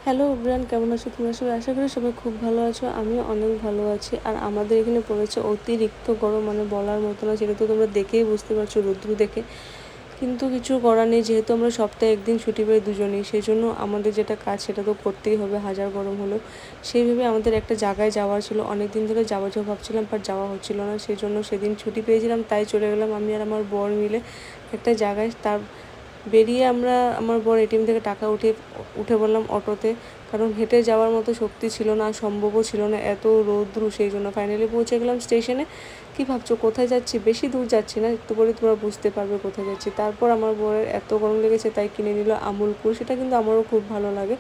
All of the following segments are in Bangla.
হ্যালো এভরিওয়ান, কেমন আছো তোমরা সবাই? আশা করি সবাই খুব ভালো আছো। আমিও অনেক ভালো আছি। আর আমাদের এখানে পড়েছে অতিরিক্ত গরম, মানে বলার মতো না। সেটা তো তোমরা দেখেই বুঝতে পারছো রৌদ্র দেখে। কিন্তু কিছু করার নেই, যেহেতু আমরা সপ্তাহে একদিন ছুটি পাই দুজনেই, সেই জন্য আমাদের যেটা কাজ সেটা তো করতেই হবে হাজার গরম হলেও। সেইভাবে আমাদের একটা জায়গায় যাওয়ার ছিল, অনেক দিন ধরে যাওয়া ভাবছিলাম, বাট যাওয়া হচ্ছিল না। সেই জন্য সেদিন ছুটি পেয়েছিলাম, তাই চলে গেলাম আমি আর আমার বর মিলে একটা জায়গায়। বেরিয়ে আমার বর এটিএম থেকে টাকা উঠে বললাম অটোতে, কারণ হেঁটে যাওয়ার মতো শক্তি ছিল না, সম্ভবও ছিল না, এত রৌদ্র। সেই জন্য ফাইনালি পৌঁছে গেলাম স্টেশনে। কি ভাবছো কোথায় যাচ্ছি? বেশি দূর যাচ্ছি না, একটু পরে তোমরা বুঝতে পারবে কোথায় যাচ্ছি। তারপর আমার বরের এত গরম লেগেছে, তাই কিনে নিল আমুল কুল। সেটা কিন্তু আমারও খুব ভালো লাগে।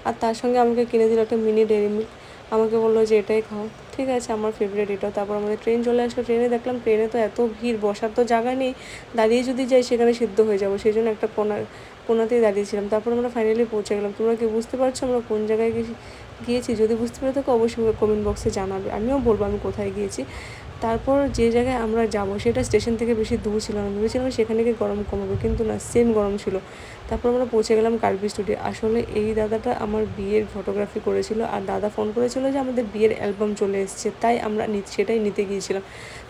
আর তার সঙ্গে আমাকে কিনে দিল একটা মিনি ডেয়ারি মিল্ক। আমাকে বললো যে এটাই খাও। ঠিক আছে, আমার ফেভারিট এটা। তারপর আমাদের ট্রেন চলে আসলো। ট্রেনে দেখলাম ট্রেনে তো এত ভিড়, বসার তো জায়গা নেই। দাঁড়িয়ে যদি যাই সেখানে সিদ্ধ হয়ে যাবো, সেই জন্য একটা কোনাতেই দাঁড়িয়েছিলাম। তারপর আমরা ফাইনালি পৌঁছে গেলাম। তোমরা কি বুঝতে পারছো আমরা কোন জায়গায় গিয়েছি? যদি বুঝতে পেরে থাকো অবশ্যই কমেন্ট বক্সে জানাবে, আমিও বলবো আমি কোথায় গিয়েছি। তারপর যে জায়গায় আমরা যাব সেটা স্টেশন থেকে বেশি দূর ছিল না, ভেবেছিলাম সেখানে গিয়ে গরম কমাবে, কিন্তু না, সেম গরম ছিল। তারপর আমরা পৌঁছে গেলাম কার্বি স্টুডিও। আসলে এই দাদাটা আমার বিয়ের ফটোগ্রাফি করেছিল, আর দাদা ফোন করেছিল যে আমাদের বিয়ের অ্যালবাম চলে এসেছে, তাই আমরা সেটাই নিতে গিয়েছিলাম।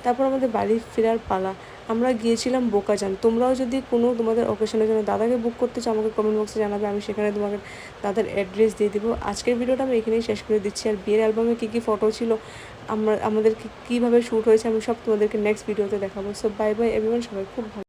তারপর আমাদের বাড়ি ফেরার পালা। আমরা গিয়েছিলাম বোকাজান। তোমরাও যদি তোমাদের অকেশনের জন্য দাদাকে বুক করতে চাও, আমাকে কমেন্ট বক্সে জানাবে, আমি সেখানে তোমাকে দাদার অ্যাড্রেস দিয়ে দেবো। আজকের ভিডিওটা আমি এখানেই শেষ করে দিচ্ছি। আর বিয়ের অ্যালবামে কী কী ফটো ছিল, আমাদের কীভাবে শ্যুট হয়েছে, আমি সব তোমাদেরকে নেক্সট ভিডিওতে দেখাবো। সো বাই বাই এভরিওয়ান, সবাই খুব ভালো।